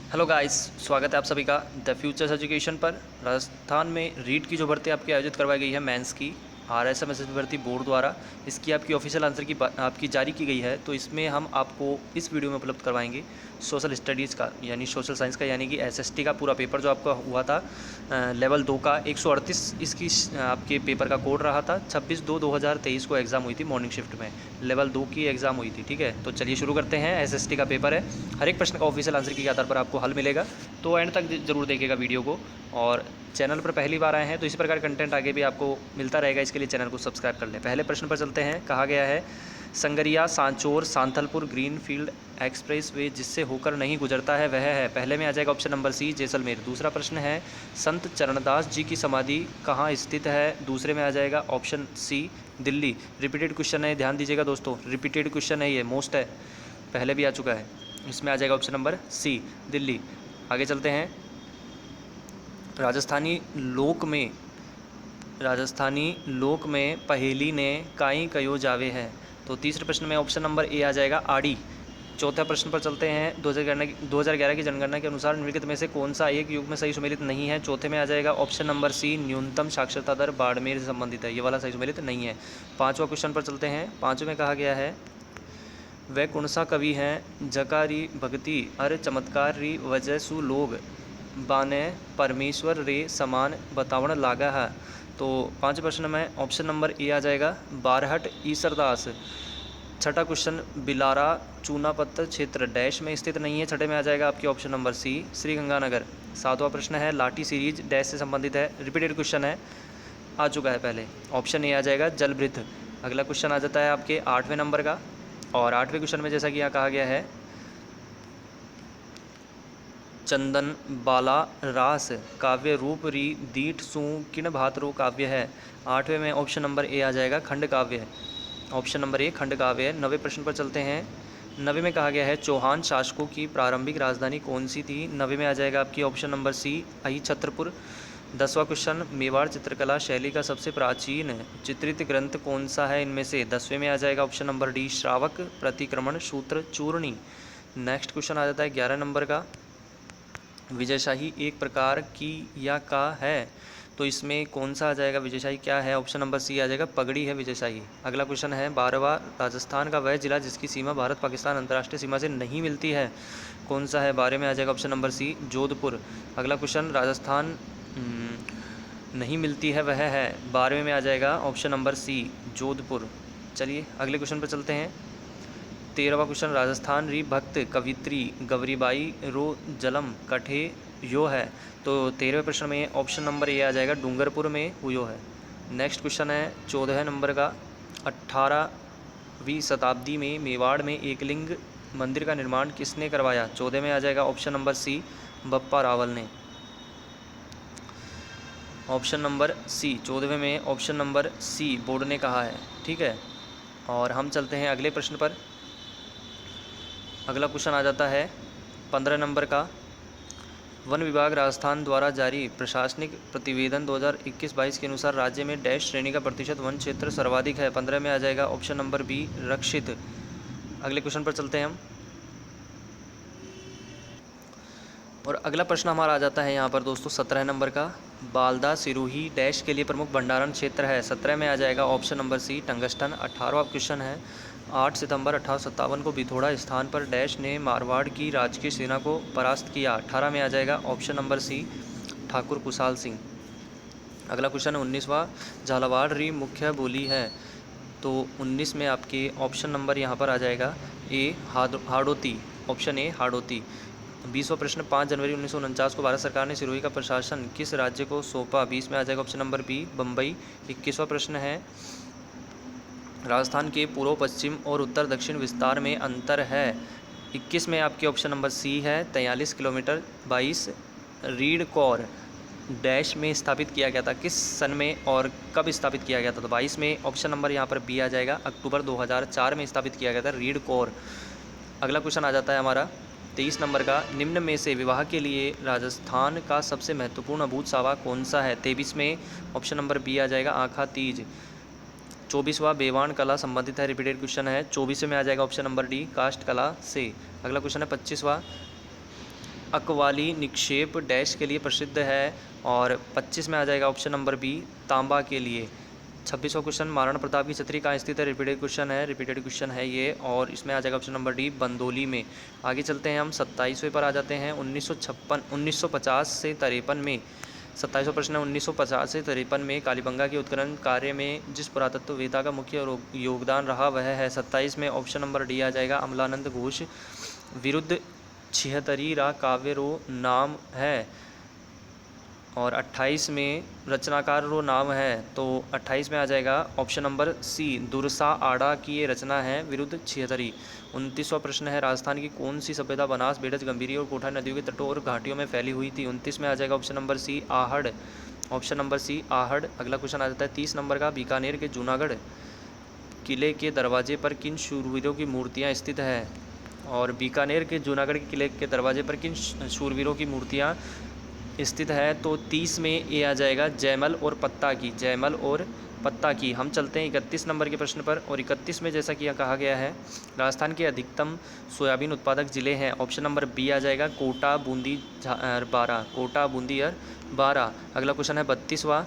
Hello guys, स्वागत है आप सभी का द फ्यूचर्स एजुकेशन पर। राजस्थान में रीट की जो भर्ती आपकी आयोजित करवाई गई है मेंस की, RSM भर्ती बोर्ड द्वारा, इसकी आपकी ऑफिशियल आंसर की आपकी जारी की गई है। तो इसमें हम आपको इस वीडियो में उपलब्ध करवाएंगे सोशल स्टडीज़ का यानी सोशल साइंस का यानी कि SST का पूरा पेपर जो आपका हुआ था लेवल 2 का 138 इसकी आपके पेपर का कोड रहा था। 26/2/2023 को एग्ज़ाम हुई थी मॉर्निंग शिफ्ट में, लेवल 2 की एग्ज़ाम हुई थी। ठीक है, तो चलिए शुरू करते हैं। SST का पेपर है, हर एक प्रश्न का ऑफिशियल आंसर के आधार पर आपको हल मिलेगा, तो एंड तक जरूर देखिएगा वीडियो को। और चैनल पर पहली बार आए हैं तो इसी प्रकार कंटेंट आगे भी आपको मिलता रहेगा, इसके लिए चैनल को सब्सक्राइब कर लें। पहले प्रश्न पर चलते हैं। कहा गया है Sangaria Sanchore Santhalpur greenfield expressway जिससे होकर नहीं गुजरता है वह है। पहले में आ जाएगा ऑप्शन नंबर सी जैसलमेर। दूसरा प्रश्न है संत चरणदास जी की समाधि कहाँ स्थित है। दूसरे में आ जाएगा option C Delhi. Repeated question है, ध्यान दीजिएगा दोस्तों, रिपीटेड क्वेश्चन है, ये मोस्ट है, पहले भी आ चुका है। इसमें आ जाएगा ऑप्शन नंबर सी दिल्ली। आगे चलते हैं। राजस्थानी लोक में पहेली ने काई कयो जावे है। तो तीसरे प्रश्न में ऑप्शन नंबर ए आ जाएगा आड़ी। चौथे प्रश्न पर चलते हैं। 2011 की जनगणना के अनुसार निम्नलिखित में से कौन सा एक युग में सही सुमेलित नहीं है। चौथे में आ जाएगा ऑप्शन नंबर सी न्यूनतम साक्षरता दर बाड़मेर से संबंधित है, ये वाला सही सुमेलित नहीं है। पाँचवा क्वेश्चन पर चलते हैं। पाँचवें में कहा गया है वह कौन सा कवि हैं जकारी भक्ति अरे चमत्कार री वजह सु लोग बाने परमेश्वर रे समान बतावण लागा है। तो पाँच प्रश्न में ऑप्शन नंबर ए आ जाएगा बारहट ईसरदास। छठा क्वेश्चन बिलारा चूनापत्थर क्षेत्र डैश में स्थित नहीं है। छठे में आ जाएगा आपकी option number C Shri Ganganagar. सातवां प्रश्न है लाठी सीरीज डैश से संबंधित है, रिपीटेड क्वेश्चन है, आ चुका है पहले। ऑप्शन ए आ जाएगा जलभृत। अगला क्वेश्चन आ जाता है आपके 8वें नंबर का, और 8वें क्वेश्चन में जैसा कि यहाँ कहा गया है चंदन बाला रास काव्य रूप री दीठ सु किण भातरो काव्य है। 8वें में ऑप्शन नंबर ए आ जाएगा खंड काव्य है, ऑप्शन नंबर ए खंड काव्य है। 9वें प्रश्न पर चलते हैं। 9वें में कहा गया है चौहान शासकों की प्रारंभिक राजधानी कौन सी थी। 9वें में आ जाएगा आपकी ऑप्शन नंबर सी अहि छत्रपुर। 10वां क्वेश्चन मेवाड़ चित्रकला शैली का सबसे प्राचीन चित्रित ग्रंथ कौन सा है इनमें से। 10वें में आ जाएगा ऑप्शन नंबर डी श्रावक प्रतिक्रमण सूत्र चूर्णी। नेक्स्ट क्वेश्चन आ जाता है 11 नंबर का, विजयशाही एक प्रकार की या का है, तो इसमें कौन सा आ जाएगा, विजयशाही क्या है। ऑप्शन नंबर सी आ जाएगा पगड़ी है विजयशाही। अगला क्वेश्चन है 12वां राजस्थान का वह जिला जिसकी सीमा भारत पाकिस्तान अंतर्राष्ट्रीय सीमा से नहीं मिलती है, कौन सा है। 12 में आ जाएगा ऑप्शन नंबर सी जोधपुर। अगला क्वेश्चन राजस्थान नहीं मिलती है वह है। 12वें में आ जाएगा ऑप्शन नंबर सी जोधपुर। चलिए अगले क्वेश्चन पर चलते हैं। 13वां क्वेश्चन राजस्थान री भक्त कवित्री गौरीबाई रो जलम कठे यो है, तो 13वें प्रश्न में ऑप्शन नंबर ए आ जाएगा डूंगरपुर में हुयो है। नेक्स्ट क्वेश्चन है 14 नंबर का, 18वीं शताब्दी में मेवाड़ में एकलिंग मंदिर का निर्माण किसने करवाया। 14 में आ जाएगा option number C Bappa Rawal ने, ऑप्शन नंबर सी। 14वें में ऑप्शन नंबर सी बोर्ड ने कहा है। ठीक है, और हम चलते हैं अगले प्रश्न पर। अगला क्वेश्चन आ जाता है 15 नंबर का, वन विभाग राजस्थान द्वारा जारी प्रशासनिक प्रतिवेदन 2021-22 के अनुसार राज्य में डैश श्रेणी का प्रतिशत वन क्षेत्र सर्वाधिक है। 15 में आ जाएगा ऑप्शन नंबर बी रक्षित। अगले क्वेश्चन पर चलते हैं हम, और अगला प्रश्न हमारा आ जाता है यहाँ पर दोस्तों 17 नंबर का, बालदा सिरोही डैश के लिए प्रमुख भंडारण क्षेत्र है। 17 में आ जाएगा ऑप्शन नंबर सी टंगस्टन। 18वां क्वेश्चन है 8 सितंबर 1857 को बिथोड़ा स्थान पर डैश ने मारवाड़ की राजकीय सेना को परास्त किया। 18 में आ जाएगा option number C Thakur Kushal Singh. अगला क्वेश्चन है 19वां झालावाड़ री मुख्य बोली है, तो 19 में आपके ऑप्शन नंबर यहाँ पर आ जाएगा ए हाड़ौती, ऑप्शन ए हाड़ौती। 20वां प्रश्न 5 जनवरी 1949 को भारत सरकार ने सिरोही का प्रशासन किस राज्य को सौंपा। 20 में आ जाएगा ऑप्शन नंबर बी बम्बई। 21वां प्रश्न है राजस्थान के पूर्व पश्चिम और उत्तर दक्षिण विस्तार में अंतर है। 21 में आपके ऑप्शन नंबर सी है 43 किलोमीटर। 22 रीड कौर डैश में स्थापित किया गया था, किस सन में और कब स्थापित किया गया था। तो 22 में ऑप्शन नंबर यहाँ पर बी आ जाएगा अक्टूबर 2004 में स्थापित किया गया था रीड कौर। अगला क्वेश्चन आ जाता है हमारा 23 नंबर का, निम्न में से विवाह के लिए राजस्थान का सबसे महत्वपूर्ण अभूत सावा कौन सा है। 23 में ऑप्शन नंबर बी आ जाएगा आखा तीज। 24वां बेवान कला संबंधित है, रिपीटेड क्वेश्चन है। 24 में आ जाएगा ऑप्शन नंबर डी कास्ट कला से। अगला क्वेश्चन है 25वां अकवाली निक्षेप डैश के लिए प्रसिद्ध है, और 25 में आ जाएगा ऑप्शन नंबर बी, तांबा के लिए। 26वां क्वेश्चन, महाराणा प्रताप की छतरी कहाँ स्थित है? रिपीटेड क्वेश्चन है ये, और इसमें आ जाएगा ऑप्शन नंबर डी, बंदोली में। आगे चलते हैं हम 27वें पर आ जाते हैं। 1950 से 53 में, 27वां प्रश्न है, 1950 से 53 में कालीबंगा के उत्खनन कार्य में जिस पुरातत्ववेत्ता का मुख्य योगदान रहा वह है? 27 में ऑप्शन नंबर डी आ जाएगा, अमलानंद घोष। विरुद्ध छिहत्तरी रा काव्य रो नाम है, और 28 में रचनाकार रो नाम है, तो 28 में आ जाएगा ऑप्शन नंबर सी, दुरसा आड़ा की ये रचना है, विरुद्ध छिहत्तरी। 29वां प्रश्न है, राजस्थान की कौन सी सभ्यता बनास, बेडज, गंभीरी और कोठा नदियों के तटों और घाटियों में फैली हुई थी? 29 में आ जाएगा option number C, Ahar. Option number C, Ahar. अगला क्वेश्चन आ जाता है 30 नंबर का, बीकानेर के जूनागढ़ किले के दरवाजे पर किन शूरवीरों की मूर्तियाँ स्थित है? और बीकानेर के जूनागढ़ के किले के दरवाजे पर किन शूरवीरों की मूर्तियाँ स्थित है? तो 30 में ए आ जाएगा, जयमल और पत्ता की, जयमल और पत्ता की। हम चलते हैं 31 नंबर के प्रश्न पर, और 31 में जैसा कि यहाँ कहा गया है, राजस्थान के अधिकतम सोयाबीन उत्पादक जिले हैं। ऑप्शन नंबर बी आ जाएगा, कोटा, बूंदी, बारा, कोटा, बूंदी और बारा। अगला क्वेश्चन है 32वां,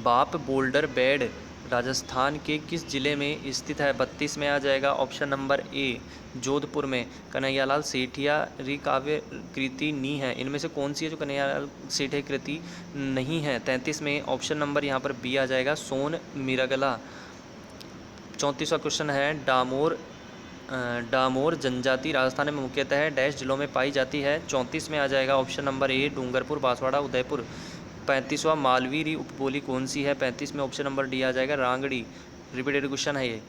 बाप बोल्डर बेड राजस्थान के किस जिले में स्थित है? 32 में आ जाएगा ऑप्शन नंबर ए, जोधपुर में। कन्हैयालाल सेठिया री काव्य कृति नी है, इनमें से कौन सी है जो कन्हैयालाल सेठिया कृति नहीं है? 33 में ऑप्शन नंबर यहाँ पर बी आ जाएगा, सोन मिरगला। 34वां क्वेश्चन है, डामोर जनजाति राजस्थान में मुख्यतः डैश जिलों में पाई जाती है? 34 में आ जाएगा option number A, Dungarpur, Banswara, Udaipur. 35वां, मालवी री उपबोली कौन सी है? 35 में ऑप्शन नंबर डी आ जाएगा, रांगड़ी। रिपीटेड क्वेश्चन है ये।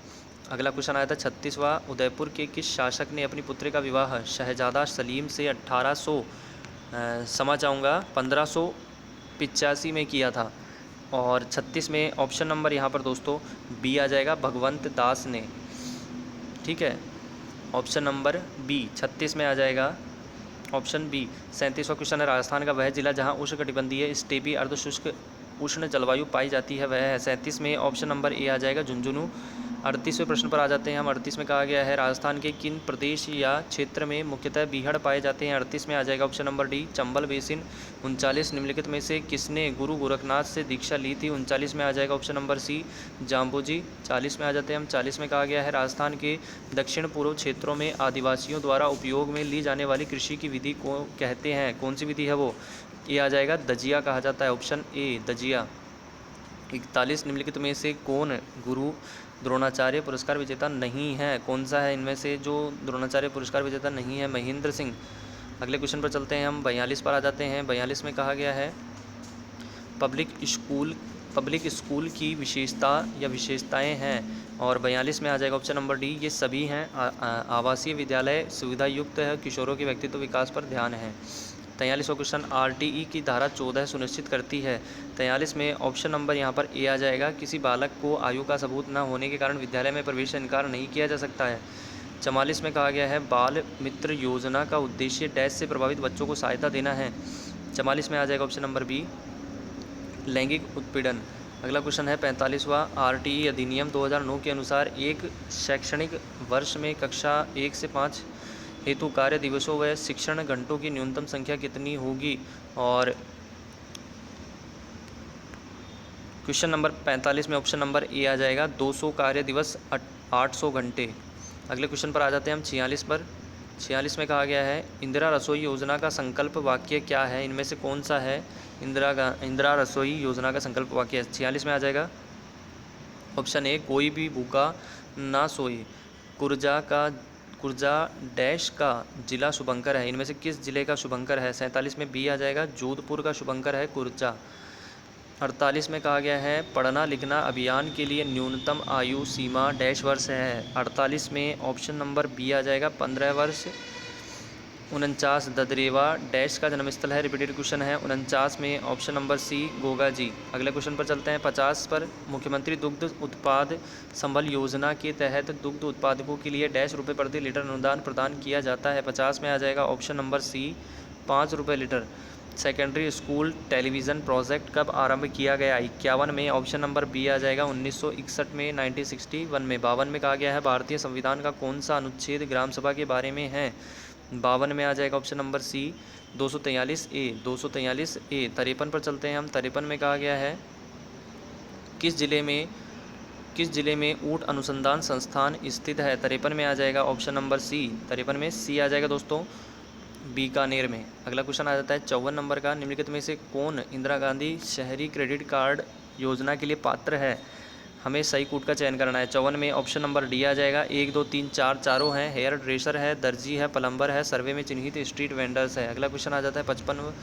अगला क्वेश्चन आया था 36वां, उदयपुर के किस शासक ने अपनी पुत्री का विवाह शहजादा सलीम से 1585 में किया था? और 36 में ऑप्शन नंबर यहाँ पर दोस्तों बी आ जाएगा, भगवंत दास ने। ठीक है, ऑप्शन नंबर बी 36 में आ जाएगा ऑप्शन बी। 37वां क्वेश्चन है, राजस्थान का वह जिला जहां उष्णकटिबंधीय स्टेपी अर्धशुष्क उष्ण जलवायु पाई जाती है वह है? 37 में ऑप्शन नंबर ए आ जाएगा, झुंझुनू। 38वें प्रश्न पर आ जाते हैं हम। 38 में कहा गया है, राजस्थान के किन प्रदेश या क्षेत्र में मुख्यतः बीहड़ पाए जाते हैं? 38 में आ जाएगा option number D, Chambal basin. 39 निम्नलिखित में से किसने गुरु गोरखनाथ से दीक्षा ली थी? 39 में आ जाएगा ऑप्शन नंबर सी, जाम्बोजी। 40 में आ जाते हैं हम। 40 में कहा गया है, राजस्थान के दक्षिण पूर्व क्षेत्रों में आदिवासियों द्वारा उपयोग में ली जाने वाली कृषि की विधि को कहते हैं? कौन सी विधि है वो? ये आ जाएगा, दजिया कहा जाता है, ऑप्शन ए, दजिया। 41 निम्नलिखित में से कौन गुरु द्रोणाचार्य पुरस्कार विजेता नहीं है? कौन सा है इनमें से जो द्रोणाचार्य पुरस्कार विजेता नहीं है? महेंद्र सिंह। अगले क्वेश्चन पर चलते हैं हम। 42 पर आ जाते हैं। 42 में कहा गया है, पब्लिक स्कूल की विशेषता या विशेषताएं हैं, और 42 में आ जाएगा ऑप्शन नंबर डी, ये सभी हैं। आवासीय विद्यालय सुविधा युक्त है, किशोरों के व्यक्तित्व विकास पर ध्यान है। 43वां क्वेश्चन, आरटीई की धारा 14 सुनिश्चित करती है? 43 में ऑप्शन नंबर यहाँ पर ए आ जाएगा, किसी बालक को आयु का सबूत न होने के कारण विद्यालय में प्रवेश से इनकार नहीं किया जा सकता है। 44 में कहा गया है, बाल मित्र योजना का उद्देश्य डैश से प्रभावित बच्चों को सहायता देना है? 44 में आ जाएगा ऑप्शन नंबर बी, लैंगिक उत्पीड़न। अगला क्वेश्चन है 45वां, आरटीई अधिनियम 2009 के अनुसार एक शैक्षणिक वर्ष में कक्षा 1 से 5 हेतु कार्य दिवसों व शिक्षण घंटों की न्यूनतम संख्या कितनी होगी? और क्वेश्चन नंबर 45 में ऑप्शन नंबर ए आ जाएगा, 200 कार्य दिवस 800 घंटे। अगले क्वेश्चन पर आ जाते हैं हम 46 पर। 46 में कहा गया है, इंदिरा रसोई योजना का संकल्प वाक्य क्या है? इनमें से कौन सा है इंदिरा रसोई योजना का संकल्प वाक्य? 46 में आ जाएगा ऑप्शन ए, कोई भी भूखा ना सोए। कुर्जा डैश का जिला शुभंकर है, इनमें से किस जिले का शुभंकर है? 47 में बी आ जाएगा, जोधपुर का शुभंकर है कुर्जा। 48 में कहा गया है, पढ़ना लिखना अभियान के लिए न्यूनतम आयु सीमा डैश वर्ष है? 48 में ऑप्शन नंबर बी आ जाएगा, 15 वर्ष। 49, ददरेवा डैश का जन्मस्थल है? रिपीटेड क्वेश्चन है। 49 में ऑप्शन नंबर सी, गोगा जी। अगले क्वेश्चन पर चलते हैं 50 पर। मुख्यमंत्री दुग्ध उत्पाद संबल योजना के तहत दुग्ध उत्पादकों के लिए डैश रुपये प्रति लीटर अनुदान प्रदान किया जाता है? 50 में आ जाएगा ऑप्शन नंबर सी, 5 रुपये litre. Secondary school television project कब आरंभ किया गया? 51 में ऑप्शन नंबर बी आ जाएगा, 1961 में, 1961 में। 52 में कहा गया है, भारतीय संविधान का कौन सा अनुच्छेद ग्राम सभा के बारे में है? 52 में आ जाएगा ऑप्शन नंबर सी 243 ए। 243 ए। 53 पर चलते हैं हम। 53 में कहा गया है किस जिले में ऊँट अनुसंधान संस्थान स्थित है। 53 में आ जाएगा ऑप्शन नंबर सी। 53 में सी आ जाएगा दोस्तों, बीकानेर में। अगला क्वेश्चन आ जाता है 54 नंबर का। निम्नलिखित में से कौन इंदिरा गांधी शहरी क्रेडिट कार्ड योजना के लिए पात्र है। हमें सही कूट का चयन करना है। 54 में ऑप्शन नंबर डी आ जाएगा। 1 2 3 4 चारों हैं। हेयर ड्रेसर है, दर्जी है, प्लम्बर है, सर्वे में चिन्हित स्ट्रीट वेंडर्स है। अगला क्वेश्चन आ जाता है 55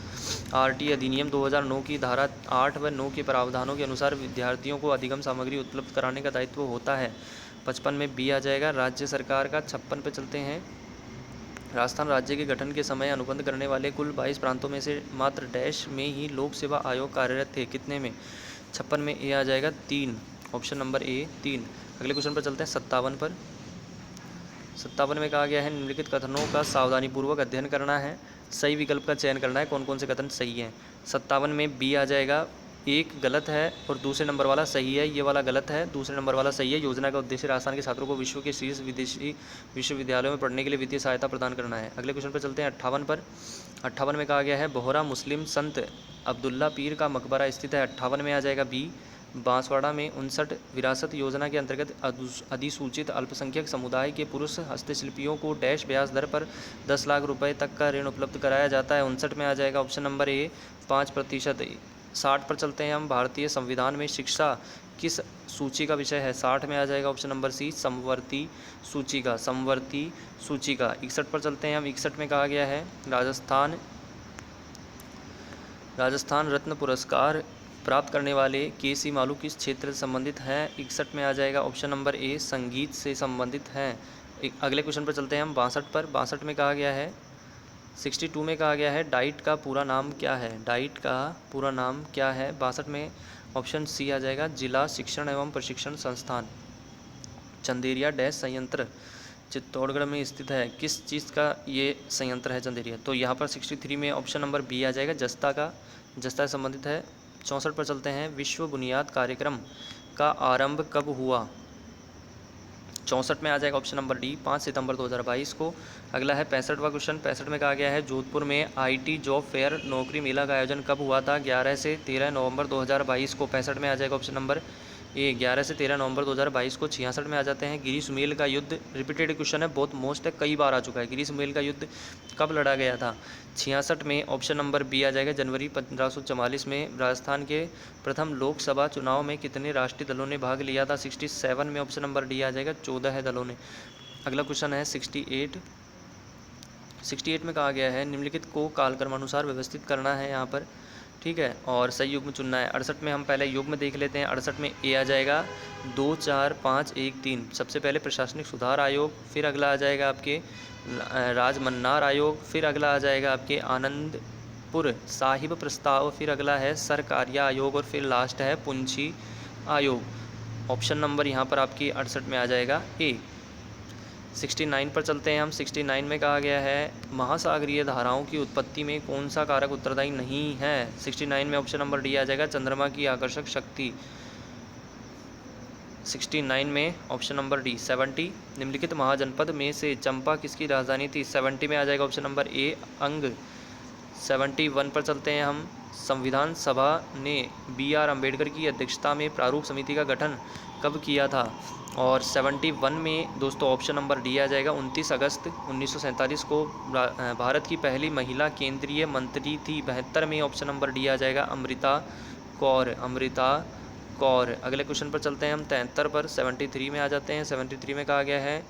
आरटी अधिनियम 2009 की धारा 8 व 9 के प्रावधानों के अनुसार विद्यार्थियों को अधिगम सामग्री उपलब्ध कराने का दायित्व होता है। 55 में बी आ जाएगा राज्य सरकार का। 56 पे चलते हैं। राजस्थान राज्य के गठन के समय अनुबंध करने वाले कुल 22 प्रांतों में से मात्र डैश में ही लोक सेवा आयोग कार्यरत थे। कितने में। 56 में ए आ जाएगा 3। ऑप्शन नंबर ए 3। अगले क्वेश्चन पर चलते हैं 57 पर। 57 में कहा गया है निम्नलिखित कथनों का सावधानीपूर्वक अध्ययन करना है, सही विकल्प का चयन करना है, कौन कौन से कथन सही हैं। 57 में बी आ जाएगा। एक गलत है और दूसरे नंबर वाला सही है। ये वाला गलत है, दूसरे नंबर वाला सही है। योजना का उद्देश्य राजस्थान के छात्रों को विश्व के शीर्ष विदेशी विश्वविद्यालयों में पढ़ने के लिए वित्तीय सहायता प्रदान करना है। अगले क्वेश्चन पर चलते हैं 58 पर। 58 में कहा गया है बोहरा मुस्लिम संत अब्दुल्ला पीर का मकबरा स्थित है। 58 में आ जाएगा बी। बांसवाड़ा में 59 विरासत योजना के अंतर्गत अधिसूचित अल्पसंख्यक समुदाय के पुरुष हस्तशिल्पियों को डैश ब्याज दर पर 10 लाख रुपए तक का ऋण उपलब्ध कराया जाता है। 59 में आ जाएगा ऑप्शन नंबर ए 5%। 60 पर चलते हैं हम। भारतीय संविधान में शिक्षा किस सूची का विषय है। 60 में आ जाएगा ऑप्शन नंबर सी समवर्ती सूची का। समवर्ती सूची का। 61 पर चलते हैं हम। 61 में कहा गया है राजस्थान रत्न पुरस्कार प्राप्त करने वाले के.सी. मालू किस क्षेत्र से संबंधित हैं। 61 में आ जाएगा ऑप्शन नंबर ए संगीत से संबंधित हैं। अगले क्वेश्चन पर चलते हैं हम 62 पर। 62 में कहा गया है 62 में कहा गया है डाइट का पूरा नाम क्या है। डाइट का पूरा नाम क्या है। 62 में ऑप्शन सी आ जाएगा जिला शिक्षण एवं प्रशिक्षण संस्थान चंदेरिया डैश संयंत्र चित्तौड़गढ़ में स्थित है। किस चीज़ का ये संयंत्र है चंदेरिया। तो यहाँ पर 63 में ऑप्शन नंबर बी आ जाएगा जस्ता का। जस्ता से संबंधित है। 64 पर चलते हैं। विश्व बुनियाद कार्यक्रम का आरंभ कब हुआ। 64 में आ जाएगा ऑप्शन नंबर डी 5 सितंबर 2022 को। अगला है 65वां क्वेश्चन। 65 में कहा गया है जोधपुर में आईटी जॉब फेयर नौकरी मेला का आयोजन कब हुआ था। 11 से 13 नवंबर 2022 को। 65 में आ जाएगा ऑप्शन नंबर ए 11 से 13 नवंबर 2022 को। 66 में आ जाते हैं गिरी सुमेल का युद्ध। रिपीटेड क्वेश्चन है, बहुत मोस्ट है, कई बार आ चुका है। गिरी सुमेल का युद्ध कब लड़ा गया था। 66 में ऑप्शन नंबर बी आ जाएगा जनवरी 1544 में। राजस्थान के प्रथम लोकसभा चुनाव में कितने राष्ट्रीय दलों ने भाग लिया था। 67 में ऑप्शन नंबर डी आ जाएगा 14 दलों ने। अगला क्वेश्चन है 68 में कहा गया है निम्नलिखित को कालक्रमानुसार व्यवस्थित करना है यहाँ पर, ठीक है, और सही युग्म चुनना है। 68 में हम पहले युग्म देख लेते हैं। 68 में ए आ जाएगा 2 4 5 1 3। सबसे पहले प्रशासनिक सुधार आयोग, फिर अगला आ जाएगा आपके राजमन्नार आयोग, फिर अगला आ जाएगा आपके आनंदपुर साहिब प्रस्ताव, फिर अगला है सरकारिया आयोग और फिर लास्ट है पुंछी आयोग। ऑप्शन नंबर यहाँ पर आपकी 68 में आ जाएगा ए। 69 पर चलते हैं हम। 69 में कहा गया है महासागरीय धाराओं की उत्पत्ति में कौन सा कारक उत्तरदायी नहीं है। 69 में ऑप्शन नंबर डी आ जाएगा चंद्रमा की आकर्षक शक्ति। 69 में ऑप्शन नंबर डी। 70 निम्नलिखित महाजनपद में से चंपा किसकी राजधानी थी। 70 में आ जाएगा ऑप्शन नंबर ए अंग। 71 पर चलते हैं हम। संविधान सभा ने बी.आर. अम्बेडकर की अध्यक्षता में प्रारूप समिति का गठन कब किया था। और 71 में दोस्तों ऑप्शन नंबर डी आ जाएगा 29 अगस्त 1947 को। भारत की पहली महिला केंद्रीय मंत्री थी। 72 में ऑप्शन नंबर डी आ जाएगा अमृता कौर। अमृता कौर। अगले क्वेश्चन पर चलते हैं हम 73 पर। 73 में आ जाते हैं। 73 में कहा गया है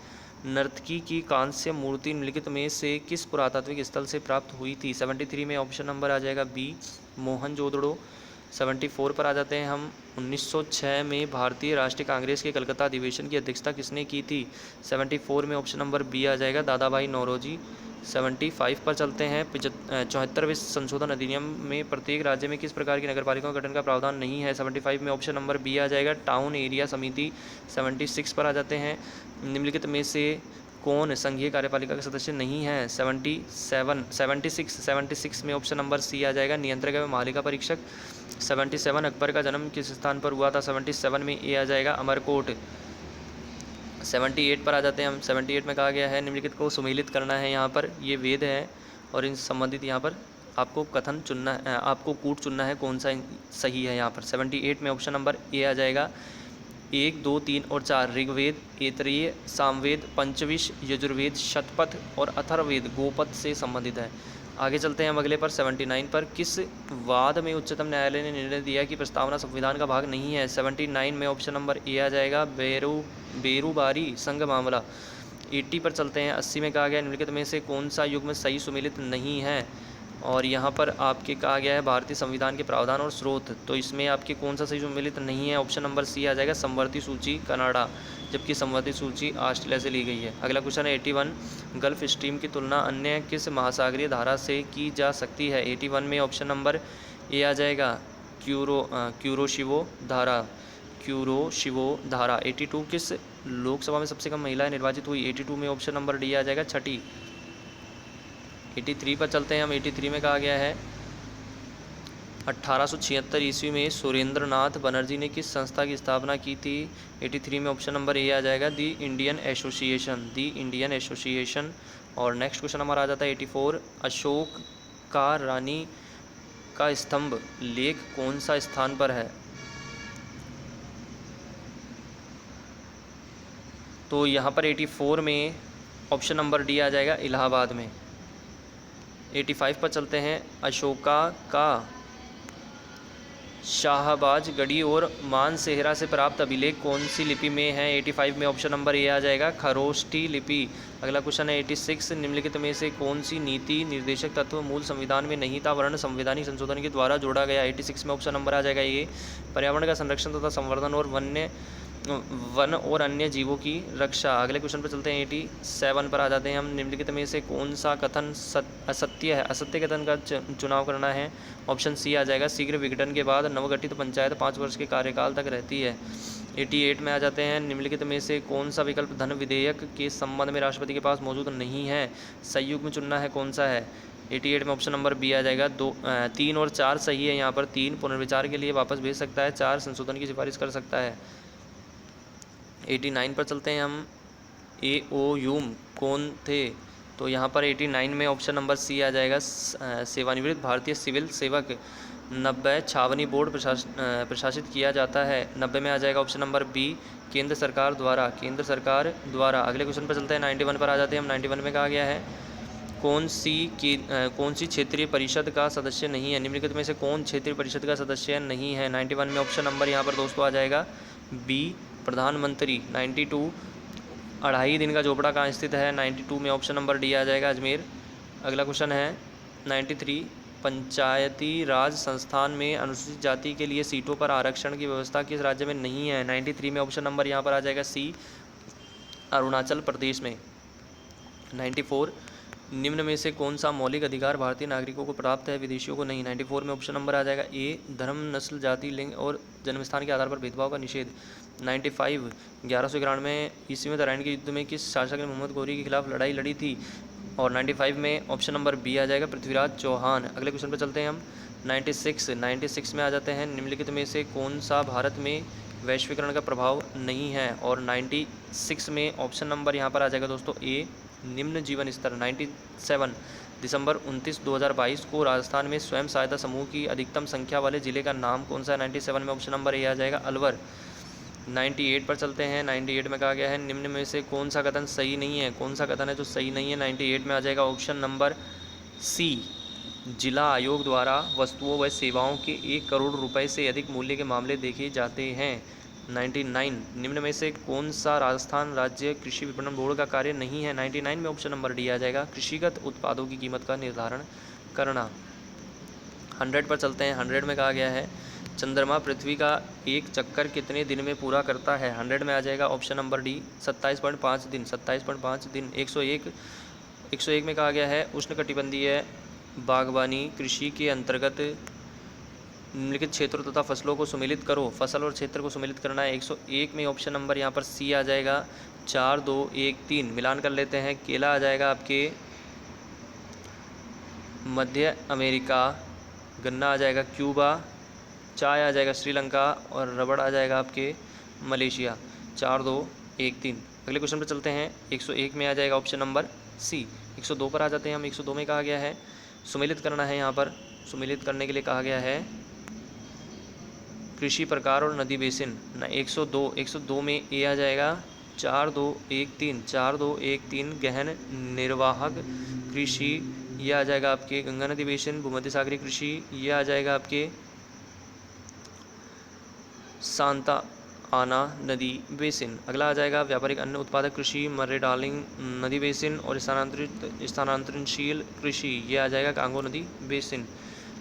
नर्तकी की कांस्य मूर्ति निम्नलिखित में से किस पुरातात्विक स्थल से प्राप्त हुई थी। 73 में ऑप्शन नंबर आ जाएगा बी मोहनजोदड़ो। 74 पर आ जाते हैं हम। 1906 में भारतीय राष्ट्रीय कांग्रेस के कलकत्ता अधिवेशन की अध्यक्षता किसने की थी। 74 में ऑप्शन नंबर बी आ जाएगा दादा भाई नौरोजी। 75 पर चलते हैं। 74वें संशोधन अधिनियम में प्रत्येक राज्य में किस प्रकार की नगरपालिकाओं का गठन का प्रावधान नहीं है। 75 में ऑप्शन नंबर बी आ जाएगा टाउन एरिया समिति। 76 पर आ जाते हैं निम्नलिखित में से कौन संघीय कार्यपालिका के सदस्य नहीं है। 76 में ऑप्शन नंबर सी आ जाएगा नियंत्रक एवं महालेखा परीक्षक। 77 अकबर का जन्म किस स्थान पर हुआ था। 77 में ए आ जाएगा अमरकोट। 78 पर आ जाते हैं हम। 78 में कहा गया है निम्नलिखित को सुमेलित करना है। यहाँ पर ये वेद है और इन संबंधित यहाँ पर आपको कथन चुनना है, आपको कूट चुनना है कौन सा सही है। यहाँ पर 78 में ऑप्शन नंबर ए आ जाएगा। 1, 2, 3 और 4 ऋग्वेद, ऐतरेय, सामवेद, पंचविश, यजुर्वेद, शतपथ और अथर्ववेद गोपथ से संबंधित है। आगे चलते हैं हम अगले पर 79 पर। किस वाद में उच्चतम न्यायालय ने निर्णय दिया कि प्रस्तावना संविधान का भाग नहीं है। 79 में ऑप्शन नंबर ए आ जाएगा। बेरुबारी संघ मामला। 80 पर चलते हैं। 80 में कहा गया निम्नलिखित में से कौन सा युग्म सही सुमेलित नहीं है, और यहाँ पर आपके कहा गया है भारतीय संविधान के प्रावधान और स्रोत। तो इसमें आपके कौन सा सही सुमेलित नहीं है। ऑप्शन नंबर सी आ जाएगा, समवर्ती सूची कनाडा, जबकि समवर्ती सूची ऑस्ट्रेलिया से ली गई है। अगला क्वेश्चन है 81, गल्फ स्ट्रीम की तुलना अन्य किस महासागरीय धारा से की जा सकती है। 81 में ऑप्शन नंबर ए आ जाएगा, क्यूरोशिवो धारा, क्यूरोशिवो धारा। 82 किस लोकसभा में सबसे कम महिलाएं निर्वाचित हुई। 82 में ऑप्शन नंबर डी आ जाएगा, छठी। 83 पर चलते हैं हम। 83 में कहा गया है 1876 ईस्वी में सुरेंद्र नाथ बनर्जी ने किस संस्था की स्थापना की थी। 83 में ऑप्शन नंबर ए आ जाएगा, दी इंडियन एसोसिएशन, दी इंडियन एसोसिएशन। और नेक्स्ट क्वेश्चन हमारा आ जाता है 84, अशोक का रानी का स्तंभ लेख कौन सा स्थान पर है। तो यहाँ पर 84 में ऑप्शन नंबर डी आ जाएगा, इलाहाबाद में। 85 पर चलते हैं। अशोका का शाहबाज गढ़ी और मानसेहरा से प्राप्त अभिलेख कौन सी लिपि में है। 85 में ऑप्शन नंबर ए आ जाएगा, खरोष्ठी लिपि। अगला क्वेश्चन है 86, निम्नलिखित में से कौन सी नीति निर्देशक तत्व मूल संविधान में नहीं था, वर्ण संवैधानिक संशोधन के द्वारा जोड़ा गया। 86 में ऑप्शन नंबर आ जाएगा ए, पर्यावरण का संरक्षण तथा संवर्धन और वन और अन्य जीवों की रक्षा। अगले क्वेश्चन पर चलते हैं। 87 पर आ जाते हैं हम। निम्नलिखित में से कौन सा कथन असत्य है। असत्य कथन का चुनाव करना है। ऑप्शन सी आ जाएगा, शीघ्र विघटन के बाद नवगठित पंचायत 5 वर्ष के कार्यकाल तक रहती है। 88 में आ जाते हैं। निम्नलिखित में से कौन सा विकल्प धन विधेयक के संबंध में राष्ट्रपति के पास मौजूद नहीं है। संयुग्म में चुनना है कौन सा है। 88 में ऑप्शन नंबर बी आ जाएगा, 3 और 4 सही है। यहाँ पर 3 पुनर्विचार के लिए वापस भेज सकता है, 4 संशोधन की सिफारिश कर सकता है। 89 पर चलते हैं हम। एओयूम कौन थे। तो यहाँ पर 89 में ऑप्शन नंबर सी आ जाएगा, सेवानिवृत्त भारतीय सिविल सेवक। 90 छावनी बोर्ड प्रशासित किया जाता है। 90 में आ जाएगा ऑप्शन नंबर बी, केंद्र सरकार द्वारा, केंद्र सरकार द्वारा। अगले क्वेश्चन पर चलते हैं। 91 पर आ जाते हैं हम। 91 में कहा गया है कौन सी क्षेत्रीय परिषद का सदस्य नहीं है। निम्नलिखित में से कौन क्षेत्रीय परिषद का सदस्य नहीं है। 91 में ऑप्शन नंबर यहाँ पर दोस्तों आ जाएगा बी, प्रधानमंत्री। 92 अढ़ाई दिन का झोपड़ा कहाँ स्थित है। 92 में ऑप्शन नंबर डी आ जाएगा, अजमेर। अगला क्वेश्चन है 93, पंचायती राज संस्थान में अनुसूचित जाति के लिए सीटों पर आरक्षण की व्यवस्था किस राज्य में नहीं है। 93 में ऑप्शन नंबर यहाँ पर आ जाएगा सी, अरुणाचल प्रदेश में। 94 निम्न में से कौन सा मौलिक अधिकार भारतीय नागरिकों को प्राप्त है, विदेशियों को नहीं। 94 में ऑप्शन नंबर आ जाएगा ए, धर्म, नस्ल, जाति, लिंग और जन्मस्थान के आधार पर भेदभाव का निषेध। 95 1191 ईस्वी में तराइन के युद्ध में किस शासक ने मोहम्मद गौरी के खिलाफ लड़ाई लड़ी थी। और 95 में ऑप्शन नंबर बी आ जाएगा, पृथ्वीराज चौहान। अगले क्वेश्चन पर चलते हैं हम। 96 में आ जाते हैं। निम्नलिखित में से कौन सा भारत में वैश्वीकरण का प्रभाव नहीं है। और 96 में ऑप्शन नंबर यहाँ पर आ जाएगा दोस्तों ए, निम्न जीवन स्तर। 97 दिसंबर 29, 2022 को राजस्थान में स्वयं सहायता समूह की अधिकतम संख्या वाले जिले का नाम कौन सा है। 97 में ऑप्शन नंबर ए आ जाएगा, अलवर। 98 पर चलते हैं। 98 में कहा गया है निम्न में से कौन सा कथन सही नहीं है। कौन सा कथन है जो सही नहीं है। 98 में आ जाएगा ऑप्शन नंबर सी, जिला आयोग द्वारा वस्तुओं व सेवाओं के 1 करोड़ रुपए से अधिक मूल्य के मामले देखे जाते हैं। 99 निम्न में से कौन सा राजस्थान राज्य कृषि विपणन बोर्ड का कार्य नहीं है। 99 में ऑप्शन नंबर डी आ जाएगा, कृषिगत उत्पादों की कीमत का निर्धारण करना। 100 पर चलते हैं। 100 में कहा गया है चंद्रमा पृथ्वी का एक चक्कर कितने दिन में पूरा करता है। 100 में आ जाएगा ऑप्शन नंबर डी, 27.5 दिन। 27.5 दिन। 101 में कहा गया है उष्णकटिबंधीय बागवानी कृषि के अंतर्गत निम्नलिखित क्षेत्रों तथा फसलों को सुमेलित करो। फसल और क्षेत्र को सुमेलित करना है। 101 में ऑप्शन नंबर यहाँ पर सी आ जाएगा, 4, 2, 1, 3। मिलान कर लेते हैं। केला आ जाएगा आपके मध्य अमेरिका, गन्ना आ जाएगा क्यूबा, चाय आ जाएगा श्रीलंका और रबड़ आ जाएगा आपके मलेशिया। 4, 2, 1, 3। अगले क्वेश्चन पर चलते हैं। 101 में आ जाएगा ऑप्शन नंबर सी। 102 पर आ जाते हैं हम। 102 में कहा गया है सुमेलित करना है। यहाँ पर सुमेलित करने के लिए कहा गया है कृषि प्रकार और नदी बेसिन ना। 102 में ए आ जाएगा 4213 4213 गहन निर्वाहक कृषि, ये आ जाएगा आपके गंगा नदी बेसिन। भूमध्य सागरीय कृषि, ये आ जाएगा आपके सांता आना नदी बेसिन। अगला आ जाएगा व्यापारिक अन्न उत्पादक कृषि, मर्रे डार्लिंग नदी बेसिन और स्थानांतरणशील कृषि, ये आ जाएगा कांगो नदी बेसिन।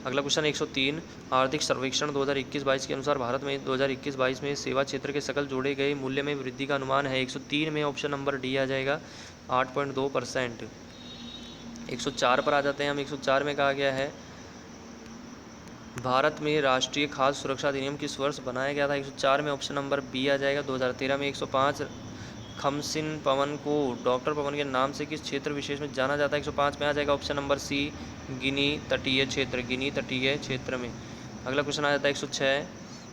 अगला क्वेश्चन 103 आर्थिक सर्वेक्षण 2021-22 के अनुसार भारत में 2021-22 में सेवा क्षेत्र के सकल जोड़े गए मूल्य में वृद्धि का अनुमान है। 103 में ऑप्शन नंबर डी आ जाएगा 8.2%। 104 पर आ जाते हैं हम। 104 में कहा गया है भारत में राष्ट्रीय खाद्य सुरक्षा अधिनियम किस वर्ष बनाया गया था। 104 में ऑप्शन नंबर बी आ जाएगा 2013 में। 105 खमसिन पवन को डॉक्टर पवन के नाम से किस क्षेत्र विशेष में जाना जाता है। 105 में आ जाएगा ऑप्शन नंबर सी गिनी तटीय क्षेत्र, गिनी तटीय क्षेत्र में। अगला क्वेश्चन आ जाता है 106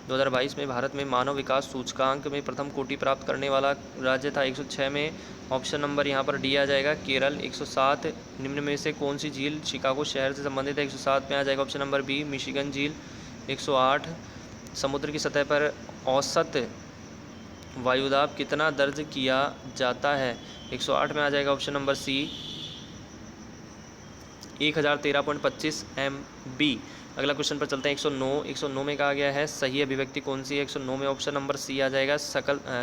2022 में भारत में मानव विकास सूचकांक में प्रथम कोटि प्राप्त करने वाला राज्य था। 106 में ऑप्शन नंबर यहाँ पर डी आ जाएगा केरल। 107 निम्न में से कौन सी झील शिकागो शहर से संबंधित है। 107 में आ जाएगा ऑप्शन नंबर बी मिशिगन झील। 108 समुद्र की सतह पर औसत वायुदाब कितना दर्ज किया जाता है। 108 में आ जाएगा ऑप्शन नंबर सी 1013.25 MB। अगला क्वेश्चन पर चलते हैं 109 में कहा गया है सही अभिव्यक्ति कौन सी है। 109 में ऑप्शन नंबर सी आ जाएगा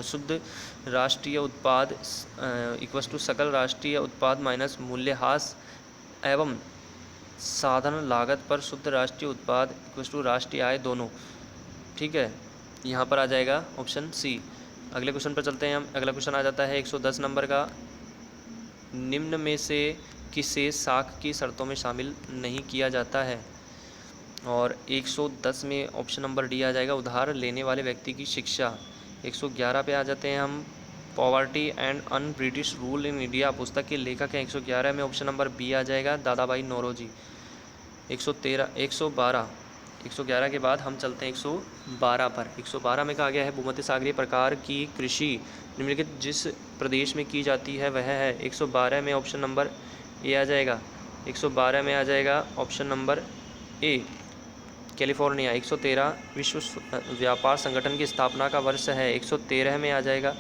शुद्ध राष्ट्रीय उत्पाद इक्वस टू सकल राष्ट्रीय उत्पाद माइनस मूल्यह्रास एवं साधन लागत पर शुद्ध राष्ट्रीय उत्पाद इक्वस टू राष्ट्रीय आय दोनों। ठीक है, यहाँ पर आ जाएगा ऑप्शन सी। अगले क्वेश्चन पर चलते हैं हम। अगला क्वेश्चन आ जाता है 110 नंबर का, निम्न में से किसे साख की शर्तों में शामिल नहीं किया जाता है। और 110 में ऑप्शन नंबर डी आ जाएगा उधार लेने वाले व्यक्ति की शिक्षा। 111 पे आ जाते हैं हम poverty and un British rule in India पुस्तक के लेखक हैं। 111 में ऑप्शन नंबर बी आ जाएगा दादा भाई नौरोजी। 111 के बाद हम चलते हैं 112 पर। 112 में कहा गया है भूमध्य सागरीय प्रकार की कृषि निम्नलिखित जिस प्रदेश में की जाती है वह है। 112 में ऑप्शन नंबर ए आ जाएगा। 112 में आ जाएगा ऑप्शन नंबर ए कैलिफोर्निया। 113 विश्व व्यापार संगठन की स्थापना का वर्ष है। 113 में आ जाएगा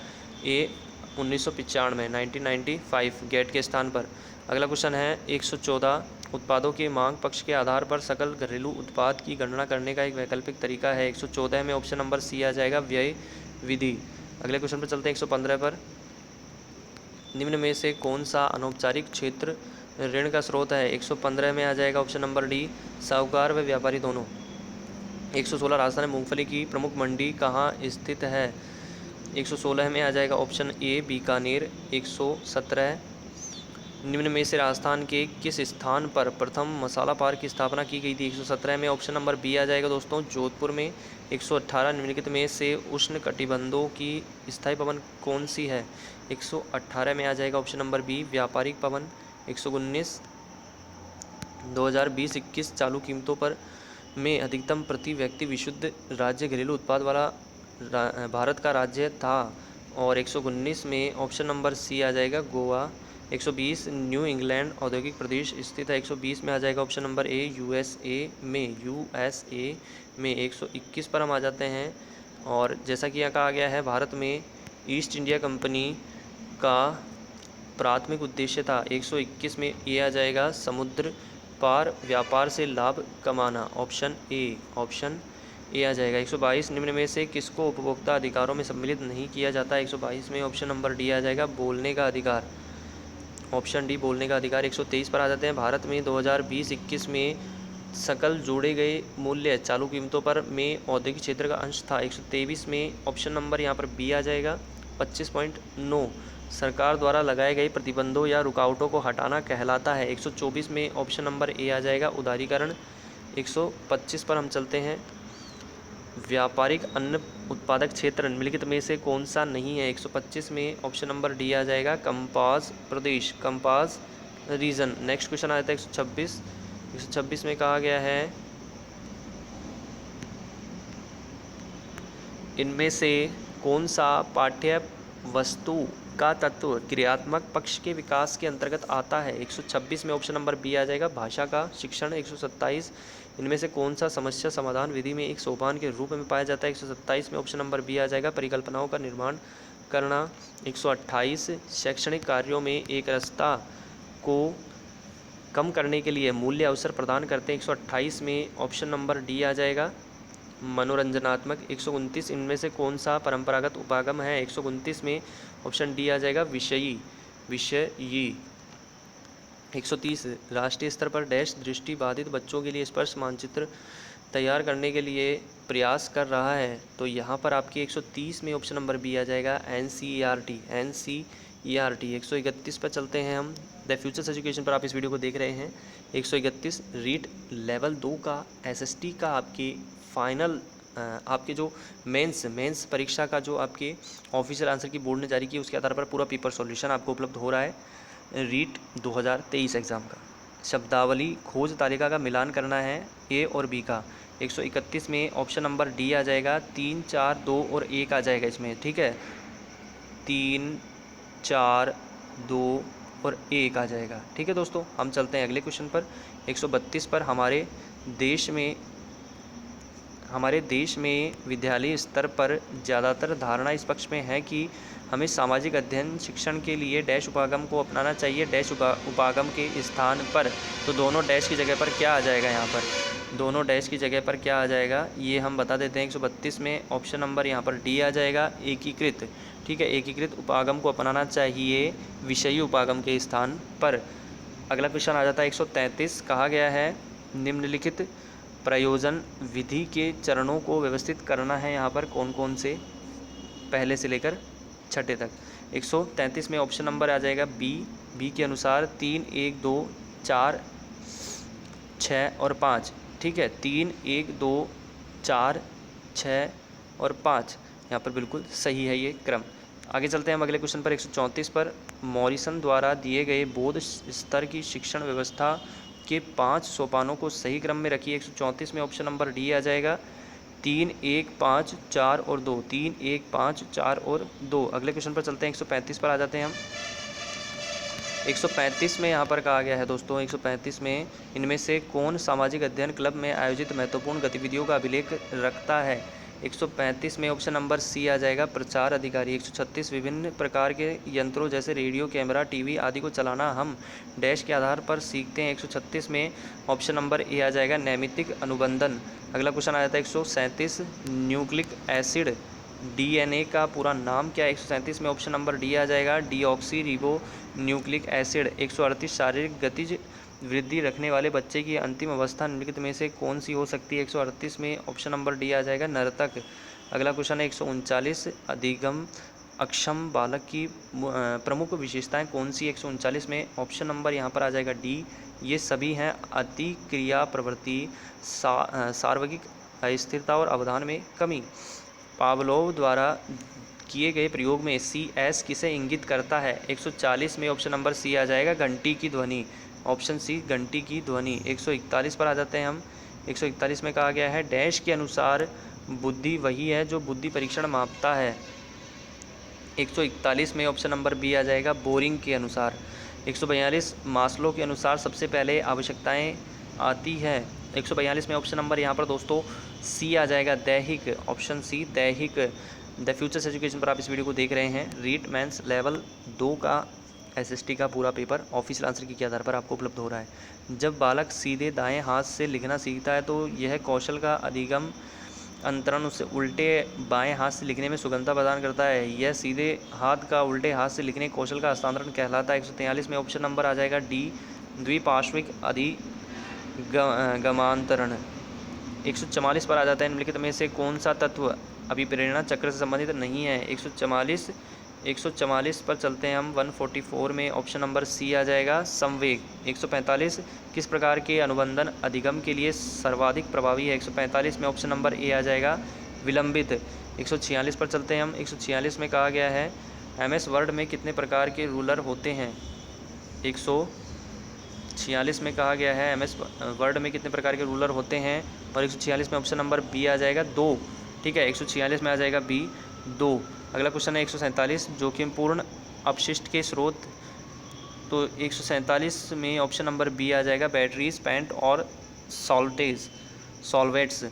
ए 1995 1995 गेट के स्थान पर। अगला क्वेश्चन है 114 उत्पादों के मांग पक्ष के आधार पर सकल घरेलू उत्पाद की गणना करने का एक वैकल्पिक तरीका है। 114 में ऑप्शन नंबर सी आ जाएगा व्यय विधि। अगले क्वेश्चन पर चलते हैं 115 पर, निम्न में से कौन सा अनौपचारिक क्षेत्र ऋण का स्रोत है। 115 में आ जाएगा ऑप्शन नंबर डी साहूकार व व्यापारी दोनों। 116 राजस्थान में मूंगफली की प्रमुख मंडी कहाँ स्थित है। 116 में आ जाएगा ऑप्शन ए बीकानेर। 117 निम्न में से राजस्थान के किस स्थान पर प्रथम मसाला पार्क की स्थापना की गई थी। 117 में ऑप्शन नंबर बी आ जाएगा दोस्तों जोधपुर में। 118 निम्नलिखित में से उष्ण कटिबंधों की स्थायी पवन कौन सी है। 118 में आ जाएगा ऑप्शन नंबर बी व्यापारिक पवन। 119 2020-21 चालू कीमतों पर में अधिकतम प्रति व्यक्ति विशुद्ध राज्य घरेलू उत्पाद वाला भारत का राज्य था। और 119 में ऑप्शन नंबर सी आ जाएगा गोवा। 120 न्यू इंग्लैंड औद्योगिक प्रदेश स्थित है। 120 में आ जाएगा ऑप्शन नंबर ए यूएसए में। 121 पर हम आ जाते हैं। और जैसा कि यहाँ कहा गया है भारत में ईस्ट इंडिया कंपनी का प्राथमिक उद्देश्य था। 121 में ये आ जाएगा समुद्र पार व्यापार से लाभ कमाना। ऑप्शन ए आ जाएगा। 122 निम्न में से किसको उपभोक्ता अधिकारों में सम्मिलित नहीं किया जाता है। 122 में ऑप्शन नंबर डी आ जाएगा बोलने का अधिकार। ऑप्शन डी बोलने का अधिकार। 123 पर आ जाते हैं भारत में 2020-21 में सकल जोड़े गए मूल्य चालू कीमतों पर में औद्योगिक क्षेत्र का अंश था। 123 में ऑप्शन नंबर यहाँ पर बी आ जाएगा 25.9 सरकार द्वारा लगाए गए प्रतिबंधों या रुकावटों को हटाना कहलाता है। 124 में ऑप्शन नंबर ए आ जाएगा उदारीकरण। 125 पर हम चलते हैं व्यापारिक अन्न उत्पादक क्षेत्र निम्नलिखित में से कौन सा नहीं है। 125 में ऑप्शन नंबर डी आ जाएगा कंपास प्रदेश, कंपास रीजन। नेक्स्ट क्वेश्चन आ जाता है 126 में कहा गया है इनमें से कौन सा पाठ्य वस्तु का तत्व क्रियात्मक पक्ष के विकास के अंतर्गत आता है? 126 में ऑप्शन नंबर बी आ जाएगा भाषा का शिक्षण। 127 इनमें से कौन सा समस्या समाधान विधि में एक सोपान के रूप में पाया जाता है? 127 में ऑप्शन नंबर बी आ जाएगा परिकल्पनाओं का निर्माण करना। 128 शैक्षणिक कार्यों में एक रास्ता को कम करने के लिए मूल्य अवसर प्रदान करते हैं। 128 में ऑप्शन नंबर डी आ जाएगा मनोरंजनात्मक। 129 इनमें से कौन सा परंपरागत उपागम है? 129 में ऑप्शन डी आ जाएगा विषयी। 130 राष्ट्रीय स्तर पर डैश दृष्टिबाधित बच्चों के लिए स्पर्श मानचित्र तैयार करने के लिए प्रयास कर रहा है। तो यहाँ पर आपकी 130 में ऑप्शन नंबर बी आ जाएगा NCERT। 131 पर चलते हैं हम। द फ्यूचर्स एजुकेशन पर आप इस वीडियो को देख रहे हैं। 131 रीट लेवल 2 का SST का आपकी फाइनल आपके जो मेंस परीक्षा का जो आपके ऑफिशियल आंसर की बोर्ड ने जारी की उसके आधार पर पूरा पेपर सॉल्यूशन आपको उपलब्ध हो रहा है रीट 2023 एग्ज़ाम का। शब्दावली खोज तालिका का मिलान करना है ए और बी का। 131 में ऑप्शन नंबर डी आ जाएगा 3, 4, 2 और 1 आ जाएगा इसमें, ठीक है। 3, 4, 2 और 1 आ जाएगा, ठीक है दोस्तों। हम चलते हैं अगले क्वेश्चन पर। 132 पर हमारे देश में विद्यालय स्तर पर ज़्यादातर धारणा इस पक्ष में है कि हमें सामाजिक अध्ययन शिक्षण के लिए डैश उपागम को अपनाना चाहिए डैश उपागम के स्थान पर। तो दोनों डैश की जगह पर क्या आ जाएगा? यहाँ पर दोनों डैश की जगह पर क्या आ जाएगा ये हम बता देते हैं। 132 में ऑप्शन नंबर यहाँ पर डी आ जाएगा एकीकृत, ठीक है। एकीकृत उपागम को अपनाना चाहिए विषयी उपागम के स्थान पर। अगला क्वेश्चन आ जाता है 133। कहा गया है निम्नलिखित प्रयोजन विधि के चरणों को व्यवस्थित करना है। यहाँ पर कौन कौन से पहले से लेकर छठे तक। 133 में ऑप्शन नंबर आ जाएगा बी के अनुसार 3, 1, 2, 4, 6 और 5, ठीक है। 3, 1, 2, 4, 6 और 5 यहाँ पर बिल्कुल सही है ये क्रम। आगे चलते हैं हम अगले क्वेश्चन पर। 134 पर मॉरिसन द्वारा दिए गए बौद्ध स्तर की शिक्षण व्यवस्था के 5 सोपानों को सही क्रम में रखिए। 134 में ऑप्शन नंबर डी आ जाएगा 3, 1, 5, 4 और 2। 3, 1, 5, 4 और 2। अगले क्वेश्चन पर चलते हैं। 135 पर आ जाते हैं हम। 135 में यहाँ पर कहा गया है दोस्तों 135 में इनमें से कौन सामाजिक अध्ययन क्लब में आयोजित महत्वपूर्ण गतिविधियों का अभिलेख रखता है? 135 में ऑप्शन नंबर सी आ जाएगा प्रचार अधिकारी। 136 विभिन्न प्रकार के यंत्रों जैसे रेडियो, कैमरा, टीवी आदि को चलाना हम डैश के आधार पर सीखते हैं। 136 में ऑप्शन नंबर ए आ जाएगा नैमित्तिक अनुबंधन। अगला क्वेश्चन आ जाता है 137 न्यूक्लिक एसिड DNA का पूरा नाम क्या है? 137 में ऑप्शन नंबर डी आ जाएगा डीऑक्सी रिबो न्यूक्लिक एसिड। 138 शारीरिक गतिज वृद्धि रखने वाले बच्चे की अंतिम अवस्था निम्नलिखित में से कौन सी हो सकती है? 138 में ऑप्शन नंबर डी आ जाएगा नर्तक। अगला क्वेश्चन है 139 अधिगम अक्षम बालक की प्रमुख विशेषताएं कौन सी? 139 में ऑप्शन नंबर यहाँ पर आ जाएगा डी। ये सभी हैं अतिक्रिया प्रवृत्ति, सार्वगिक अस्थिरता और अवधान में कमी। पावलोव द्वारा किए गए प्रयोग में CS किसे इंगित करता है? 140 में ऑप्शन नंबर सी आ जाएगा घंटी की ध्वनि। ऑप्शन सी घंटी की ध्वनि। 141 पर आ जाते हैं हम। 141 में कहा गया है डैश के अनुसार बुद्धि वही है जो बुद्धि परीक्षण मापता है। 141 में ऑप्शन नंबर बी आ जाएगा बोरिंग के अनुसार। 142 मास्लो के अनुसार सबसे पहले आवश्यकताएं आती है। 142 में ऑप्शन नंबर यहाँ पर दोस्तों सी आ जाएगा दैहिक। ऑप्शन सी दैहिक। द फ्यूचर्स एजुकेशन पर आप इस वीडियो को देख रहे हैं। रीट मेंस लेवल 2 का SST का पूरा पेपर ऑफिशियल आंसर की आधार पर आपको उपलब्ध हो रहा है। जब बालक सीधे दाएं हाथ से लिखना सीखता है तो यह कौशल का अधिगम अंतरण उसे उल्टे बाएं हाथ से लिखने में सुगमता प्रदान करता है। यह सीधे हाथ का उल्टे हाथ से लिखने कौशल का हस्तांतरण कहलाता है। 143 में ऑप्शन नंबर आ जाएगा डी द्विपार्श्विक अधिगमांतरण। 144 पर आ जाता है निम्नलिखित में से कौन सा तत्व अभिप्रेरणा चक्र से संबंधित नहीं है? 144 पर चलते हैं हम। 144 में ऑप्शन नंबर सी आ जाएगा संवेग। 145 किस प्रकार के अनुबंधन अधिगम के लिए सर्वाधिक प्रभावी है? 145 में ऑप्शन नंबर ए आ जाएगा विलंबित। 146 पर चलते हैं हम। 146 में कहा गया है MS वर्ड में कितने प्रकार के रूलर होते हैं? 146 में कहा गया है MS वर्ड में कितने प्रकार के रूलर होते हैं? और 146 में ऑप्शन नंबर बी आ जाएगा 2, ठीक है। 146 में आ जाएगा बी 2। अगला क्वेश्चन है 147 जोखिमपूर्ण अपशिष्ट के स्रोत, तो 147 में ऑप्शन नंबर बी आ जाएगा, बैटरीज, पेंट और सॉल्वेट्स।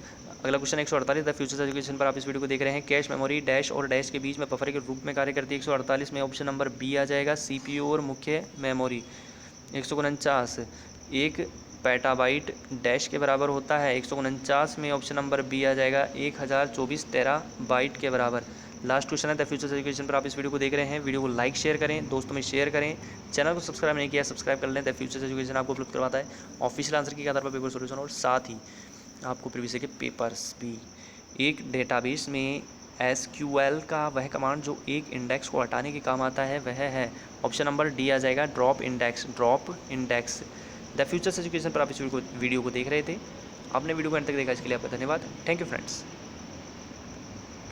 अगला क्वेश्चन 148, द फ्यूचर्स एजुकेशन पर आप इस वीडियो को देख रहे हैं। कैश मेमोरी डैश और डैश के बीच में बफर के रूप में कार्य करती है। 148 में ऑप्शन नंबर बी आ जाएगा, सीपीयू और मुख्य मेमोरी। 149, एक पेटाबाइट डैश के बराबर होता है। 149 में ऑप्शन नंबर बी आ जाएगा, 1024 टेराबाइट के बराबर। लास्ट क्वेश्चन है द फ्यूचर्स एजुकेशन पर आप इस वीडियो को देख रहे हैं। वीडियो को लाइक शेयर करें, दोस्तों में शेयर करें, चैनल को सब्सक्राइब नहीं किया सब्सक्राइब कर लें। द फ्यूचर्स एजुकेशन आपको उपलब्ध करवाता है ऑफिशियल आंसर के आधार पर पेपर सोल्यूशन और साथ ही आपको प्रीवियस के पेपर्स भी। एक डेटाबेस में SQL का वह कमांड जो एक इंडेक्स को हटाने के काम आता है वह है, ऑप्शन नंबर डी आ जाएगा, drop index. The futures education पर आप इस वीडियो को देख रहे थे। आपने वीडियो को अंत तक देखा, इसके लिए आपका धन्यवाद। Thank you friends.